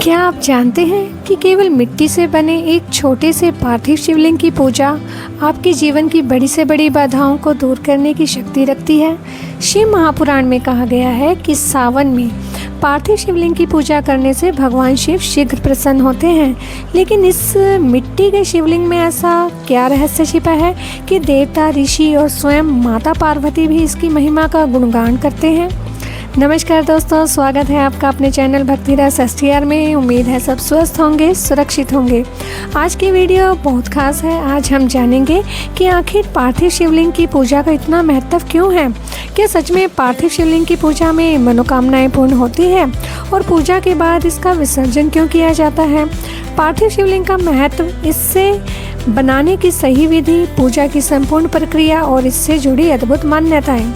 क्या आप जानते हैं कि केवल मिट्टी से बने एक छोटे से पार्थिव शिवलिंग की पूजा आपके जीवन की बड़ी से बड़ी बाधाओं को दूर करने की शक्ति रखती है। शिव महापुराण में कहा गया है कि सावन में पार्थिव शिवलिंग की पूजा करने से भगवान शिव शीघ्र प्रसन्न होते हैं। लेकिन इस मिट्टी के शिवलिंग में ऐसा क्या रहस्य छिपा है कि देवता, ऋषि और स्वयं माता पार्वती भी इसकी महिमा का गुणगान करते हैं। नमस्कार दोस्तों, स्वागत है आपका अपने चैनल भक्ति रस STR में। उम्मीद है सब स्वस्थ होंगे, सुरक्षित होंगे। आज की वीडियो बहुत खास है। आज हम जानेंगे कि आखिर पार्थिव शिवलिंग की पूजा का इतना महत्व क्यों है। क्या सच में पार्थिव शिवलिंग की पूजा में मनोकामनाएं पूर्ण होती है और पूजा के बाद इसका विसर्जन क्यों किया जाता है। पार्थिव शिवलिंग का महत्व, इससे बनाने की सही विधि, पूजा की संपूर्ण प्रक्रिया और इससे जुड़ी अद्भुत मान्यताएं।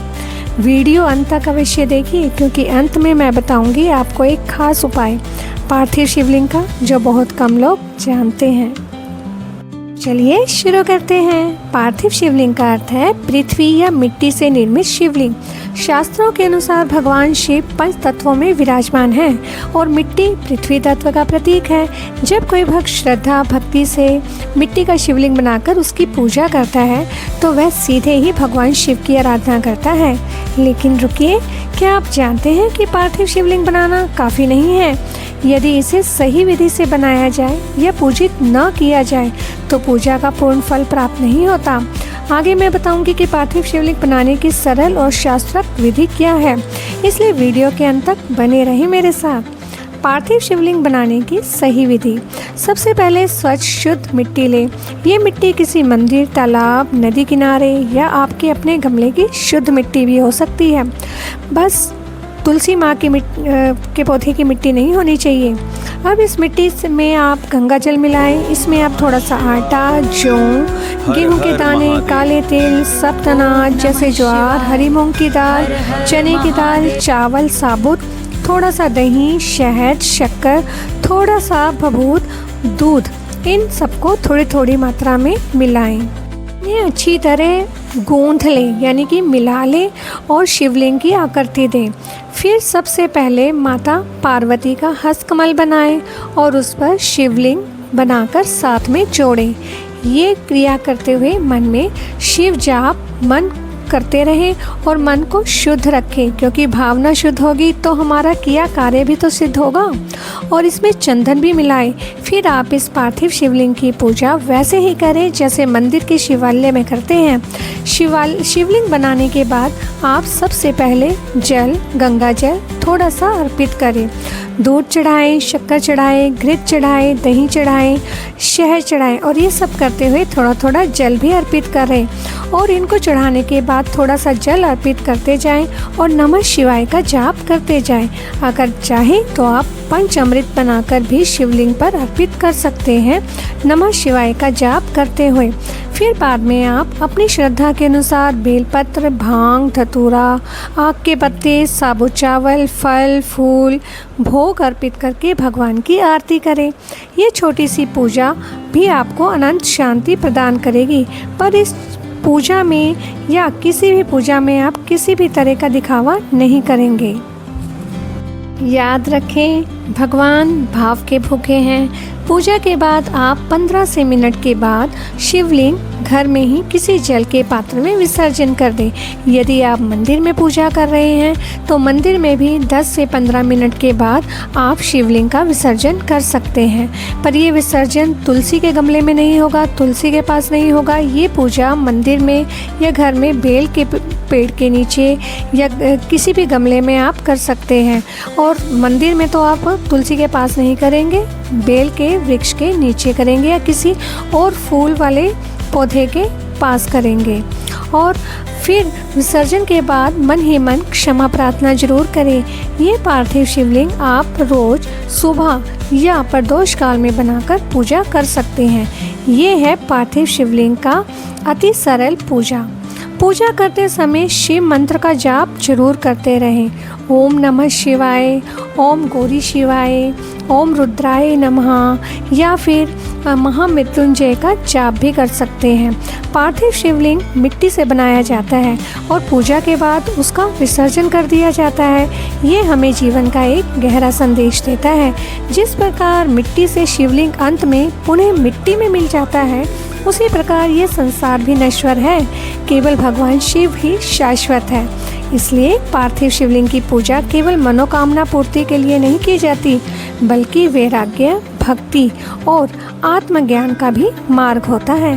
वीडियो अंत तक अवश्य देखिए, क्योंकि अंत में मैं बताऊंगी आपको एक खास उपाय पार्थिव शिवलिंग का जो बहुत कम लोग जानते हैं। चलिए शुरू करते हैं। पार्थिव शिवलिंग का अर्थ है पृथ्वी या मिट्टी से निर्मित शिवलिंग। शास्त्रों के अनुसार भगवान शिव पंच तत्वों में विराजमान है और मिट्टी पृथ्वी तत्व का प्रतीक है। जब कोई भक्त श्रद्धा भक्ति से मिट्टी का शिवलिंग बनाकर उसकी पूजा करता है तो वह सीधे ही भगवान शिव की आराधना करता है। लेकिन रुकिए, क्या आप जानते हैं कि पार्थिव शिवलिंग बनाना काफ़ी नहीं है। यदि इसे सही विधि से बनाया जाए या पूजित न किया जाए तो पूजा का पूर्ण फल प्राप्त नहीं होता। आगे मैं बताऊंगी कि पार्थिव शिवलिंग बनाने की सरल और शास्त्रोक्त विधि क्या है, इसलिए वीडियो के अंत तक बने रहिए मेरे साथ। पार्थिव शिवलिंग बनाने की सही विधि। सबसे पहले स्वच्छ शुद्ध मिट्टी लें। ये मिट्टी किसी मंदिर, तालाब, नदी किनारे या आपके अपने गमले की शुद्ध मिट्टी भी हो सकती है। बस तुलसी माँ के पौधे की मिट्टी नहीं होनी चाहिए। अब इस मिट्टी में आप गंगा जल मिलाएं। इसमें आप थोड़ा सा आटा, जौ, गेहूं के दाने, काले तिल, सप्त अनाज जैसे ज्वार, हरी मूंग की दाल, चने की दाल, चावल साबुत, थोड़ा सा दही, शहद, शक्कर, थोड़ा सा भभूत, दूध, इन सबको थोड़ी थोड़ी मात्रा में मिलाएं। ये अच्छी तरह गूंथ लें, यानी कि मिला लें और शिवलिंग की आकृति दें। फिर सबसे पहले माता पार्वती का हस्तकमल बनाएं और उस पर शिवलिंग बनाकर साथ में जोड़ें। ये क्रिया करते हुए मन में शिव जाप मन करते रहें और मन को शुद्ध रखें, क्योंकि भावना शुद्ध होगी तो हमारा किया कार्य भी तो सिद्ध होगा। और इसमें चंदन भी मिलाएं। फिर आप इस पार्थिव शिवलिंग की पूजा वैसे ही करें जैसे मंदिर के शिवालय में करते हैं। शिवलिंग बनाने के बाद आप सबसे पहले जल, गंगा जल थोड़ा सा अर्पित करें। दूध चढ़ाएं, शक्कर चढ़ाएं, घृत चढ़ाएं, दही चढ़ाएं, शहद चढ़ाएं और ये सब करते हुए थोड़ा थोड़ा जल भी अर्पित करें। और इनको चढ़ाने के बाद थोड़ा सा जल अर्पित करते जाएं और नमः शिवाय का जाप करते जाएं। अगर चाहें तो आप पंचामृत बनाकर भी शिवलिंग पर अर्पित कर सकते हैं नमः शिवाय का जाप करते हुए। फिर बाद में आप अपनी श्रद्धा के अनुसार बेलपत्र, भांग, धतूरा, आक के पत्ते, साबुत चावल, फल, फूल, भोग अर्पित करके भगवान की आरती करें। ये छोटी सी पूजा भी आपको अनंत शांति प्रदान करेगी। पर इस पूजा में या किसी भी पूजा में आप किसी भी तरह का दिखावा नहीं करेंगे। याद रखें, भगवान भाव के भूखे हैं। पूजा के बाद आप 15 से मिनट के बाद शिवलिंग घर में ही किसी जल के पात्र में विसर्जन कर दें। यदि आप मंदिर में पूजा कर रहे हैं तो मंदिर में भी 10 से 15 मिनट के बाद आप शिवलिंग का विसर्जन कर सकते हैं। पर ये विसर्जन तुलसी के गमले में नहीं होगा, तुलसी के पास नहीं होगा। ये पूजा मंदिर में या घर में बेल के पेड़ के नीचे या किसी भी गमले में आप कर सकते हैं। और मंदिर में तो आप तुलसी के पास नहीं करेंगे, बेल के वृक्ष के नीचे करेंगे या किसी और फूल वाले पौधे के पास करेंगे। और फिर विसर्जन के बाद मन ही मन क्षमा प्रार्थना जरूर करें। ये पार्थिव शिवलिंग आप रोज सुबह या प्रदोष काल में बनाकर पूजा कर सकते हैं। ये है पार्थिव शिवलिंग का अति सरल पूजा। पूजा करते समय शिव मंत्र का जाप जरूर करते रहें। ओम नमः शिवाय, ओम गौरी शिवाय, ओम रुद्राय नमः या फिर महामृत्युंजय का जाप भी कर सकते हैं। पार्थिव शिवलिंग मिट्टी से बनाया जाता है और पूजा के बाद उसका विसर्जन कर दिया जाता है। ये हमें जीवन का एक गहरा संदेश देता है। जिस प्रकार मिट्टी से शिवलिंग अंत में पुनः मिट्टी में मिल जाता है, उसी प्रकार ये संसार भी नश्वर है, केवल भगवान शिव ही शाश्वत है। इसलिए पार्थिव शिवलिंग की पूजा केवल मनोकामना पूर्ति के लिए नहीं की जाती, बल्कि वैराग्य, भक्ति और आत्मज्ञान का भी मार्ग होता है।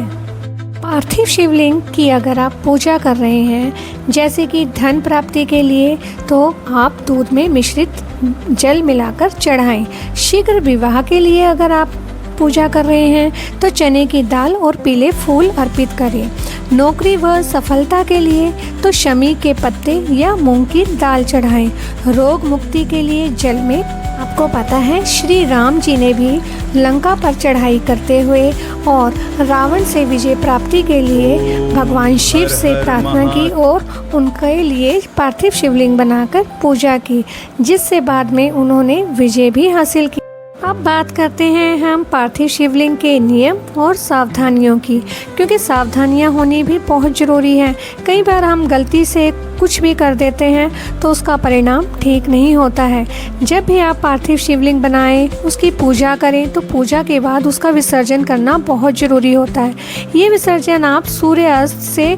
पार्थिव शिवलिंग की अगर आप पूजा कर रहे हैं, जैसे कि धन प्राप्ति के लिए, तो आप दूध में मिश्रित जल मिलाकर चढ़ाएं। शीघ्र विवाह के लिए अगर आप पूजा कर रहे हैं तो चने की दाल और पीले फूल अर्पित करें। नौकरी व सफलता के लिए तो शमी के पत्ते या मूंग की दाल चढ़ाएं। रोग मुक्ति के लिए जल में, आपको पता है श्री राम जी ने भी लंका पर चढ़ाई करते हुए और रावण से विजय प्राप्ति के लिए भगवान शिव से प्रार्थना की और उनके लिए पार्थिव शिवलिंग बनाकर पूजा की, जिससे बाद में उन्होंने विजय भी हासिल की। अब बात करते हैं हम पार्थिव शिवलिंग के नियम और सावधानियों की, क्योंकि सावधानियां होनी भी बहुत ज़रूरी है। कई बार हम गलती से कुछ भी कर देते हैं तो उसका परिणाम ठीक नहीं होता है। जब भी आप पार्थिव शिवलिंग बनाएं, उसकी पूजा करें, तो पूजा के बाद उसका विसर्जन करना बहुत ज़रूरी होता है। ये विसर्जन आप सूर्यास्त से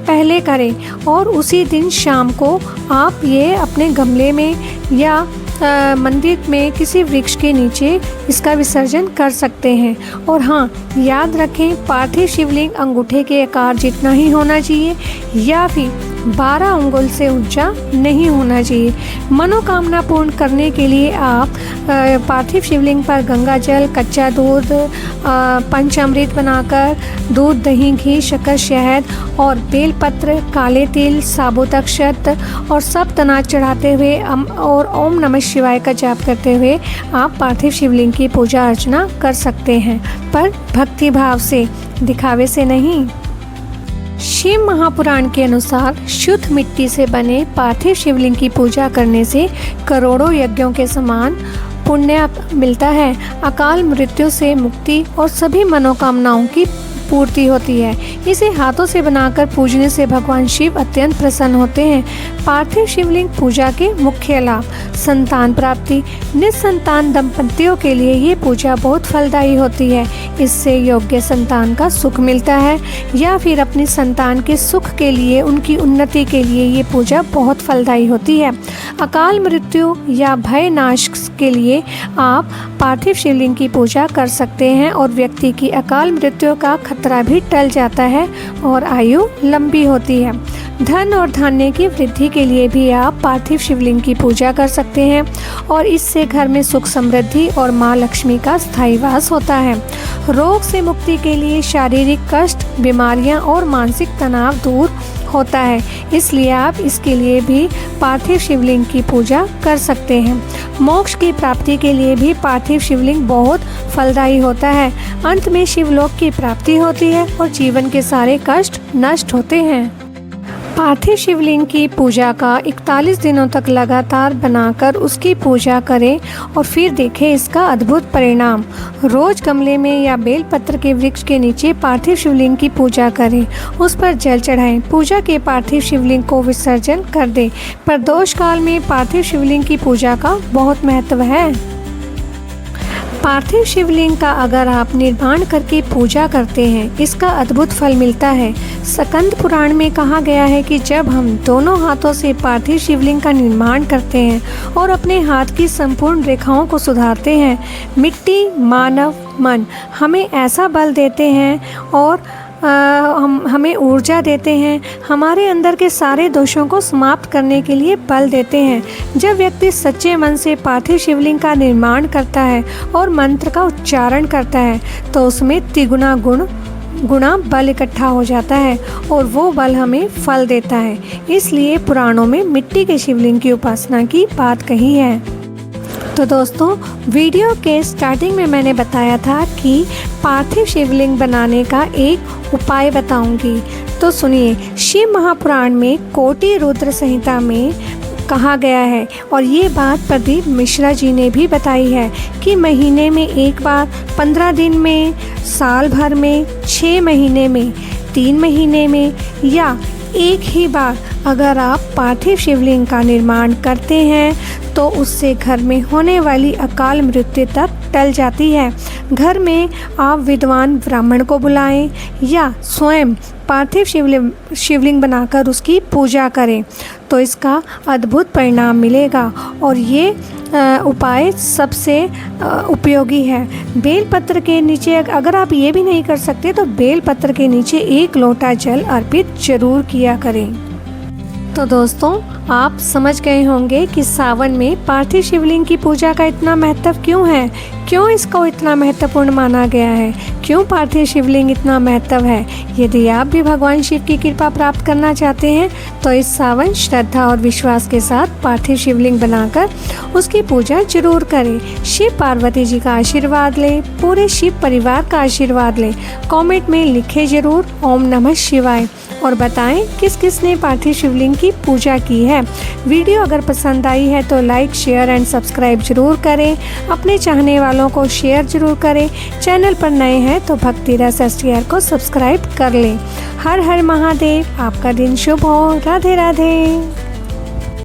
पहले करें और उसी दिन शाम को आप ये अपने गमले में या मंदिर में किसी वृक्ष के नीचे इसका विसर्जन कर सकते हैं। और हाँ, याद रखें, पार्थिव शिवलिंग अंगूठे के आकार जितना ही होना चाहिए या फिर 12 अंगुल से ऊंचा नहीं होना चाहिए। मनोकामना पूर्ण करने के लिए आप पार्थिव शिवलिंग पर गंगा जल, कच्चा दूध, पंचामृत बनाकर दूध, दही, घी, शक्कर, शहद और बेलपत्र, काले तिल, साबुत अक्षत और सब तनाज चढ़ाते हुए और ओम नमः शिवाय का जाप करते हुए आप पार्थिव शिवलिंग की पूजा अर्चना कर सकते हैं, पर भक्ति भाव से, दिखावे से नहीं। शिव महापुराण के अनुसार शुद्ध मिट्टी से बने पार्थिव शिवलिंग की पूजा करने से करोड़ों यज्ञों के समान पुण्य मिलता है। अकाल मृत्यु से मुक्ति और सभी मनोकामनाओं की पूर्ति होती है। इसे हाथों से बनाकर पूजने से भगवान शिव अत्यंत प्रसन्न होते हैं। पार्थिव शिवलिंग पूजा के मुख्य लाभ: संतान प्राप्ति। निसंतान दंपतियों के लिए ये पूजा बहुत फलदायी होती है। इससे योग्य संतान का सुख मिलता है, या फिर अपनी संतान के सुख के लिए, उनकी उन्नति के लिए ये पूजा बहुत फलदायी होती है। अकाल मृत्यु या भय नाश के लिए आप पार्थिव शिवलिंग की पूजा कर सकते हैं और व्यक्ति की अकाल मृत्यु का खतरा भी टल जाता है और आयु लंबी होती है। धन और धान्य की वृद्धि के लिए भी आप पार्थिव शिवलिंग की पूजा कर सकते हैं और इससे घर में सुख, समृद्धि और माँ लक्ष्मी का स्थायी वास होता है। रोग से मुक्ति के लिए शारीरिक कष्ट, बीमारियां और मानसिक तनाव दूर होता है, इसलिए आप इसके लिए भी पार्थिव शिवलिंग की पूजा कर सकते हैं। मोक्ष की प्राप्ति के लिए भी पार्थिव शिवलिंग बहुत फलदायी होता है। अंत में शिवलोक की प्राप्ति होती है और जीवन के सारे कष्ट नष्ट होते हैं। पार्थिव शिवलिंग की पूजा का 41 दिनों तक लगातार बनाकर उसकी पूजा करें और फिर देखें इसका अद्भुत परिणाम। रोज गमले में या बेलपत्र के वृक्ष के नीचे पार्थिव शिवलिंग की पूजा करें, उस पर जल चढ़ाएं। पूजा के पार्थिव शिवलिंग को विसर्जन कर दें। प्रदोष काल में पार्थिव शिवलिंग की पूजा का बहुत महत्व है। पार्थिव शिवलिंग का अगर आप निर्माण करके पूजा करते हैं, इसका अद्भुत फल मिलता है। स्कंद पुराण में कहा गया है कि जब हम दोनों हाथों से पार्थिव शिवलिंग का निर्माण करते हैं और अपने हाथ की संपूर्ण रेखाओं को सुधारते हैं, मिट्टी, मानव मन हमें ऐसा बल देते हैं और हमें ऊर्जा देते हैं, हमारे अंदर के सारे दोषों को समाप्त करने के लिए बल देते हैं। जब व्यक्ति सच्चे मन से पार्थिव शिवलिंग का निर्माण करता है और मंत्र का उच्चारण करता है, तो उसमें तिगुना गुणा बल इकट्ठा हो जाता है और वो बल हमें फल देता है। इसलिए पुराणों में मिट्टी के शिवलिंग की उपासना की बात कही है। तो दोस्तों, वीडियो के स्टार्टिंग में मैंने बताया था कि पार्थिव शिवलिंग बनाने का एक उपाय बताऊंगी। तो सुनिए, शिव महापुराण में कोटि रुद्र संहिता में कहा गया है और ये बात प्रदीप मिश्रा जी ने भी बताई है कि महीने में एक बार, 15 दिन में, साल भर में, 6 महीने में, 3 महीने में या एक ही बार अगर आप पार्थिव शिवलिंग का निर्माण करते हैं तो उससे घर में होने वाली अकाल मृत्यु तक टल जाती है। घर में आप विद्वान ब्राह्मण को बुलाएं या स्वयं पार्थिव शिवलिंग बनाकर उसकी पूजा करें तो इसका अद्भुत परिणाम मिलेगा और ये उपाय सबसे उपयोगी है। बेलपत्र के नीचे अगर आप ये भी नहीं कर सकते तो बेलपत्र के नीचे 1 लोटा जल अर्पित जरूर किया करें। तो दोस्तों, आप समझ गए होंगे कि सावन में पार्थिव शिवलिंग की पूजा का इतना महत्व क्यों है, क्यों इसको इतना महत्वपूर्ण माना गया है, क्यों पार्थिव शिवलिंग इतना महत्व है। यदि आप भी भगवान शिव की कृपा प्राप्त करना चाहते हैं तो इस सावन श्रद्धा और विश्वास के साथ पार्थिव शिवलिंग बनाकर उसकी पूजा जरूर करें। शिव पार्वती जी का आशीर्वाद लें, पूरे शिव परिवार का आशीर्वाद लें। कमेंट में लिखें जरूर ओम नमः शिवाय और बताएं किस किस ने पार्थिव शिवलिंग की पूजा की है। वीडियो अगर पसंद आई है तो लाइक, शेयर एंड सब्सक्राइब जरूर करें। अपने चाहने वालों को शेयर जरूर करें। चैनल पर नए हैं तो भक्ति रस STR को सब्सक्राइब कर लें। हर हर महादेव। आपका दिन शुभ हो। राधे राधे।